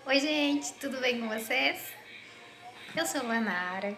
Oi, gente, tudo bem com vocês? Eu sou a Lanara.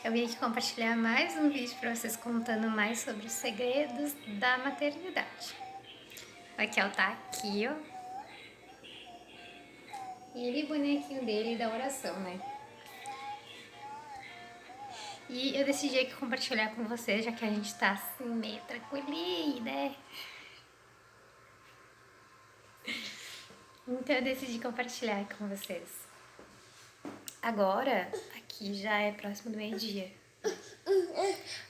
Eu vim aqui compartilhar mais um vídeo para vocês contando mais sobre os segredos da maternidade. O Raquel tá aqui, ó. E ele, bonequinho dele da oração, né? E eu decidi aqui compartilhar com vocês, já que a gente tá assim meio tranquilinho, né? Então eu decidi compartilhar aqui com vocês. Agora, aqui já é próximo do meio-dia.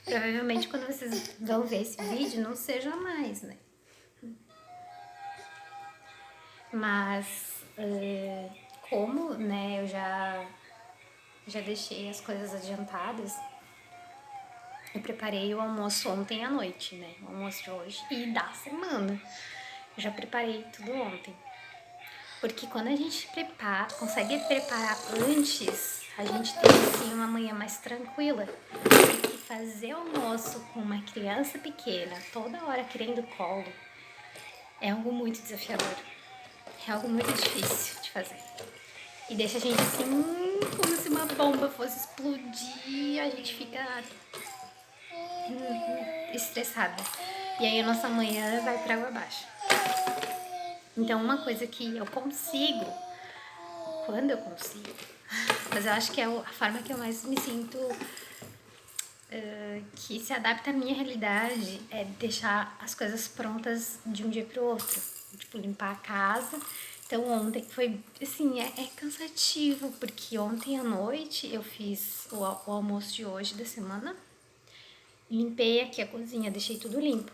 Provavelmente quando vocês vão ver esse vídeo não seja mais, né? Mas como, né, eu já deixei as coisas adiantadas, eu preparei o almoço ontem à noite, né? O almoço de hoje e da semana. Eu já preparei tudo ontem. Porque quando a gente consegue preparar antes, a gente tem assim uma manhã mais tranquila. Porque fazer almoço com uma criança pequena, toda hora querendo colo, é algo muito desafiador. É algo muito difícil de fazer. E deixa a gente assim, como se uma bomba fosse explodir, a gente fica estressada. E aí a nossa manhã vai pra água abaixo. Então uma coisa que eu consigo, quando eu consigo, mas eu acho que é a forma que eu mais me sinto que se adapta à minha realidade é deixar as coisas prontas de um dia pro outro. Tipo, limpar a casa. Então ontem foi, assim, é cansativo, porque ontem à noite eu fiz o almoço de hoje da semana. Limpei aqui a cozinha, deixei tudo limpo.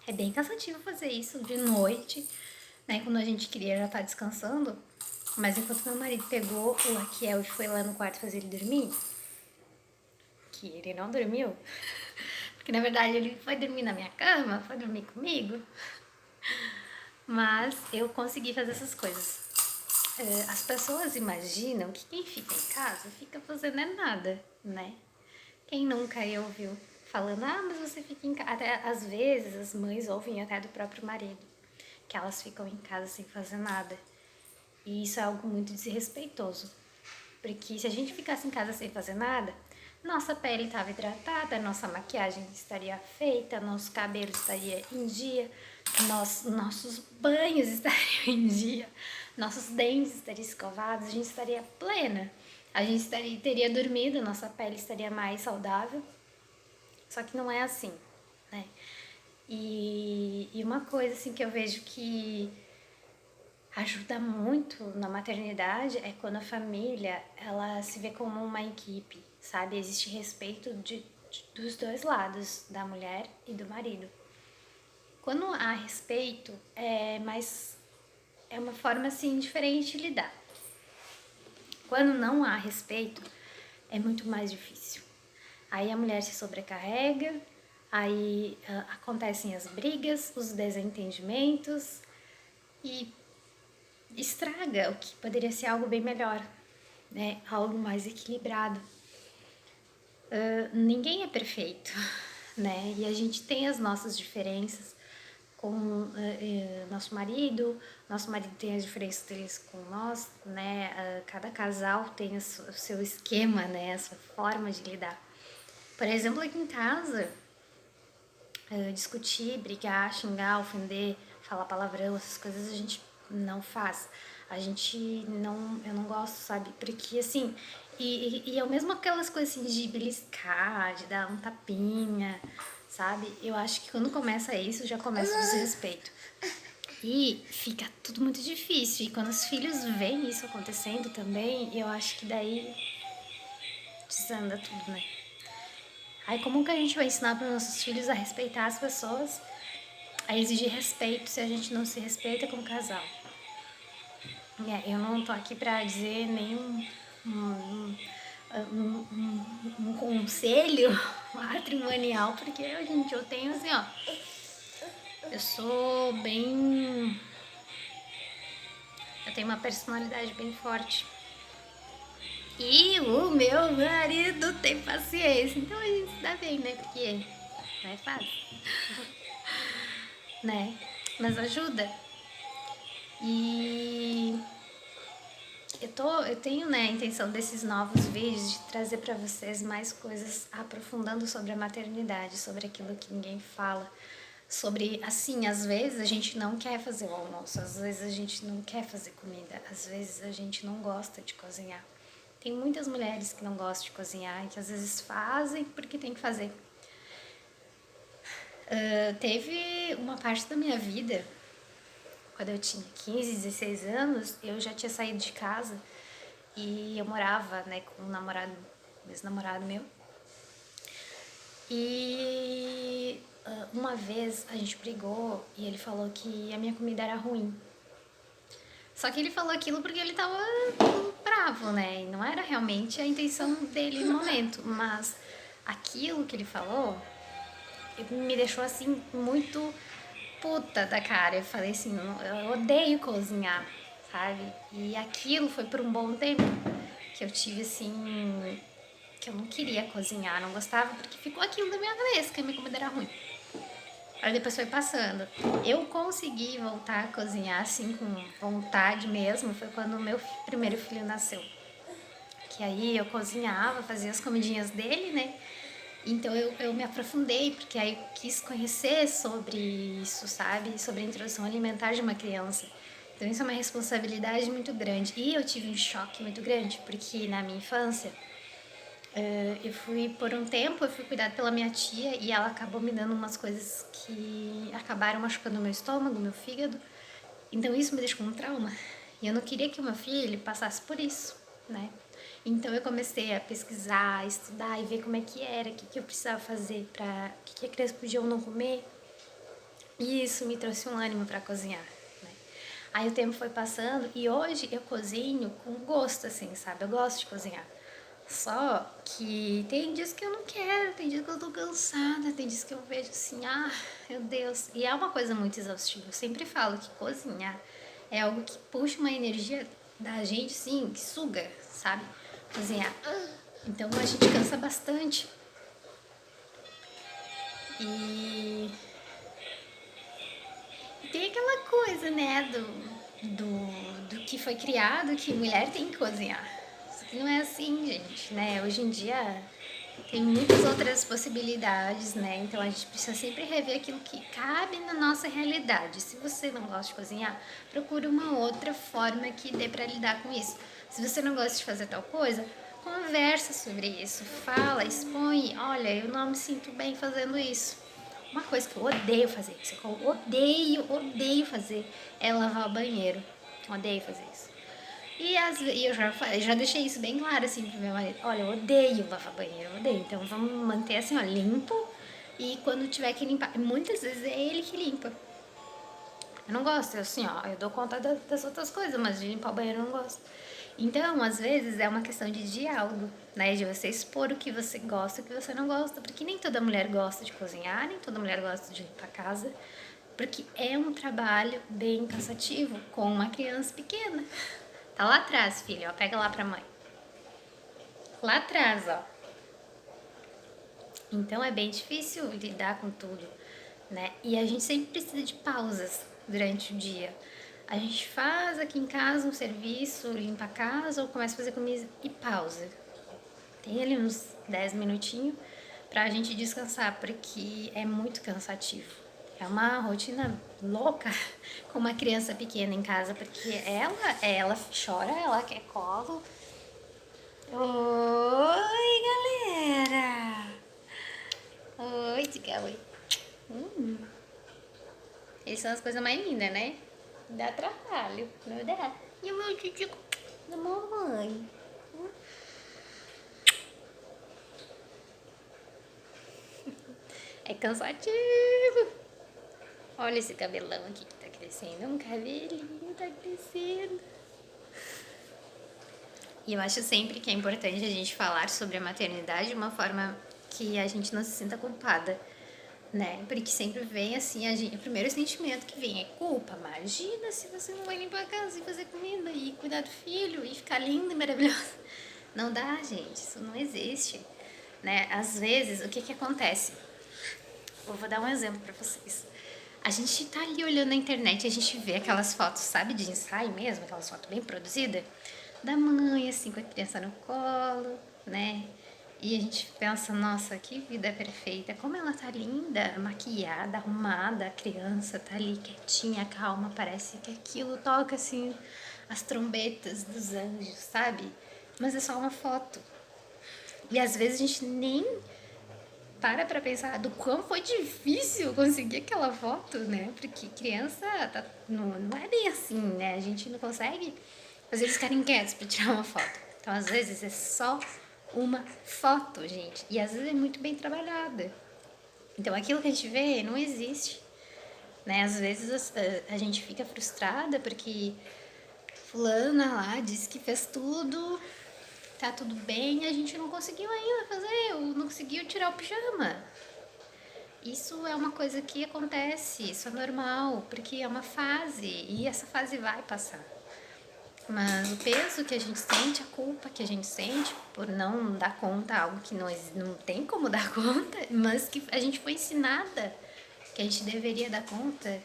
É bem cansativo fazer isso de noite, né? Quando a gente queria já estar descansando. Mas enquanto meu marido pegou o Raquel e foi lá no quarto fazer ele dormir, que ele não dormiu, porque na verdade ele foi dormir na minha cama, foi dormir comigo, mas eu consegui fazer essas coisas. As pessoas imaginam que quem fica em casa fica fazendo é nada, né? Quem nunca ouviu falando, mas você fica em casa. Até às vezes as mães ouvem até do próprio marido, que elas ficam em casa sem fazer nada. E isso é algo muito desrespeitoso. Porque se a gente ficasse em casa sem fazer nada, nossa pele estava hidratada, nossa maquiagem estaria feita, nosso cabelo estaria em dia, nossos banhos estariam em dia, nossos dentes estariam escovados, a gente estaria plena. A gente teria dormido, nossa pele estaria mais saudável. Só que não é assim, né? E uma coisa assim que eu vejo que ajuda muito na maternidade é quando a família ela se vê como uma equipe, sabe? Existe respeito dos dois lados, da mulher e do marido. Quando há respeito, é uma forma assim diferente de lidar. Quando não há respeito, é muito mais difícil. Aí a mulher se sobrecarrega, aí acontecem as brigas, os desentendimentos e estraga o que poderia ser algo bem melhor, né? Algo mais equilibrado. Ninguém é perfeito, né? E a gente tem as nossas diferenças com nosso marido tem as diferenças deles com nós, né? Cada casal tem o seu esquema, né? A sua forma de lidar. Por exemplo, aqui em casa, discutir, brigar, xingar, ofender, falar palavrão, essas coisas a gente não faz. A gente não, eu não gosto, sabe? Porque assim, e é o mesmo aquelas coisas assim de beliscar, de dar um tapinha, sabe? Eu acho que quando começa isso, já começa o desrespeito. E fica tudo muito difícil. E quando os filhos veem isso acontecendo também, eu acho que daí desanda tudo, né? Aí como que a gente vai ensinar para os nossos filhos a respeitar as pessoas, a exigir respeito se a gente não se respeita como casal? Eu não tô aqui para dizer nenhum um conselho matrimonial, porque gente, eu tenho assim, ó, eu sou bem, eu tenho uma personalidade bem forte. E o meu marido tem paciência, então a gente se dá bem, né? Porque não é fácil, né? Mas ajuda. E eu tenho, né, a intenção desses novos vídeos de trazer para vocês mais coisas aprofundando sobre a maternidade, sobre aquilo que ninguém fala, sobre, assim, às vezes a gente não quer fazer o almoço, às vezes a gente não quer fazer comida, às vezes a gente não gosta de cozinhar. Tem muitas mulheres que não gostam de cozinhar e que às vezes fazem porque tem que fazer. Teve uma parte da minha vida, quando eu tinha 15, 16 anos, eu já tinha saído de casa e eu morava, né, com um namorado, ex-namorado meu. E uma vez a gente brigou e ele falou que a minha comida era ruim. Só que ele falou aquilo porque ele tava bravo, né? E não era realmente a intenção dele no momento. Mas aquilo que ele falou me deixou assim muito puta da cara. Eu falei assim, eu odeio cozinhar, sabe? E aquilo foi por um bom tempo que eu tive assim, que eu não queria cozinhar, não gostava, porque ficou aquilo na minha cabeça, que a minha comida era ruim. Aí depois foi passando. Eu consegui voltar a cozinhar assim com vontade mesmo, foi quando o meu primeiro filho nasceu. Que aí eu cozinhava, fazia as comidinhas dele, né? Então eu me aprofundei, porque aí eu quis conhecer sobre isso, sabe? Sobre a introdução alimentar de uma criança. Então isso é uma responsabilidade muito grande. E eu tive um choque muito grande, porque na minha infância, eu fui, por um tempo, eu fui cuidada pela minha tia e ela acabou me dando umas coisas que acabaram machucando o meu estômago, meu fígado. Então isso me deixou com um trauma. E eu não queria que o meu filho passasse por isso, né? Então eu comecei a pesquisar, estudar e ver como é que era, o que eu precisava fazer, o que a criança podia ou não comer. E isso me trouxe um ânimo para cozinhar, né? Aí o tempo foi passando e hoje eu cozinho com gosto, assim, sabe? Eu gosto de cozinhar. Só que tem dias que eu não quero, tem dias que eu tô cansada, tem dias que eu vejo assim, ah, meu Deus. E é uma coisa muito exaustiva. Eu sempre falo que cozinhar é algo que puxa uma energia da gente, sim, que suga, sabe? Cozinhar. Então a gente cansa bastante. E tem aquela coisa, né, do que foi criado que mulher tem que cozinhar. Só que não é assim, gente, né? Hoje em dia tem muitas outras possibilidades, né? Então a gente precisa sempre rever aquilo que cabe na nossa realidade. Se você não gosta de cozinhar, procure uma outra forma que dê para lidar com isso. Se você não gosta de fazer tal coisa, conversa sobre isso, fala, expõe. Olha, eu não me sinto bem fazendo isso. Uma coisa que eu odeio fazer, que eu odeio fazer, é lavar o banheiro. Odeio fazer isso. E eu já deixei isso bem claro assim pro meu marido. Olha, eu odeio lavar banheiro, eu odeio. Então vamos manter assim, ó, limpo. E quando tiver que limpar, muitas vezes é ele que limpa. Eu não gosto, assim, ó, eu dou conta das outras coisas, mas de limpar o banheiro eu não gosto. Então, às vezes, é uma questão de diálogo, né? De você expor o que você gosta e o que você não gosta. Porque nem toda mulher gosta de cozinhar, nem toda mulher gosta de limpar a casa. Porque é um trabalho bem cansativo com uma criança pequena. Tá lá atrás, filho, ó, pega lá pra mãe. Lá atrás, ó. Então é bem difícil lidar com tudo, né? E a gente sempre precisa de pausas durante o dia. A gente faz aqui em casa um serviço, limpa a casa ou começa a fazer comida e pausa. Tem ali uns 10 minutinhos pra gente descansar, porque é muito cansativo. É uma rotina louca com uma criança pequena em casa, porque ela chora, ela quer colo. Oi, galera! Oi, diga oi. Essas são as coisas mais lindas, né? Dá trabalho, não dá? E o meu tio da mamãe? É cansativo. Olha esse cabelão aqui que tá crescendo. Um cabelinho tá crescendo. E eu acho sempre que é importante a gente falar sobre a maternidade de uma forma que a gente não se sinta culpada, né? Porque sempre vem assim, o primeiro sentimento que vem é culpa. Imagina se você não vai limpar a casa e fazer comida e cuidar do filho e ficar linda e maravilhosa. Não dá, gente, isso não existe, né? Às vezes, o que que acontece? Eu vou dar um exemplo pra vocês. A gente tá ali olhando na internet, a gente vê aquelas fotos, sabe, de ensaio mesmo, aquelas fotos bem produzidas. da mãe, assim, com a criança no colo, né? E a gente pensa, nossa, que vida perfeita, como ela tá linda, maquiada, arrumada, a criança tá ali quietinha, calma, parece que aquilo toca, assim, as trombetas dos anjos, sabe? Mas é só uma foto. E às vezes a gente nem para pensar do quão foi difícil conseguir aquela foto, né? Porque criança não é bem assim, né? A gente não consegue fazer eles ficarem quietos pra tirar uma foto. Então, às vezes, é só uma foto, gente. E às vezes é muito bem trabalhada. Então, aquilo que a gente vê não existe, né? Às vezes a gente fica frustrada porque fulana lá disse que fez tudo, tá tudo bem, e a gente não conseguiu ainda fazer, não conseguiu tirar o pijama. Isso é uma coisa que acontece, isso é normal, porque é uma fase e essa fase vai passar. Mas o peso que a gente sente, a culpa que a gente sente por não dar conta, algo que não tem como dar conta, mas que a gente foi ensinada que a gente deveria dar conta,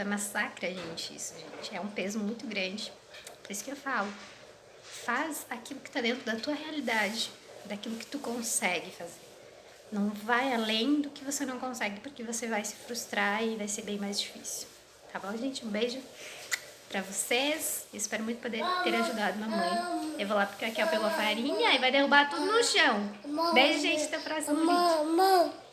massacra a gente isso, gente. É um peso muito grande. Por isso que eu falo, faz aquilo que está dentro da tua realidade, daquilo que tu consegue fazer. Não vai além do que você não consegue, porque você vai se frustrar e vai ser bem mais difícil. Tá bom, gente? Um beijo pra vocês. Espero muito poder ter ajudado mamãe. Eu vou lá porque a Raquel pegou a farinha e vai derrubar tudo no chão. Beijo, gente. Até o próximo vídeo.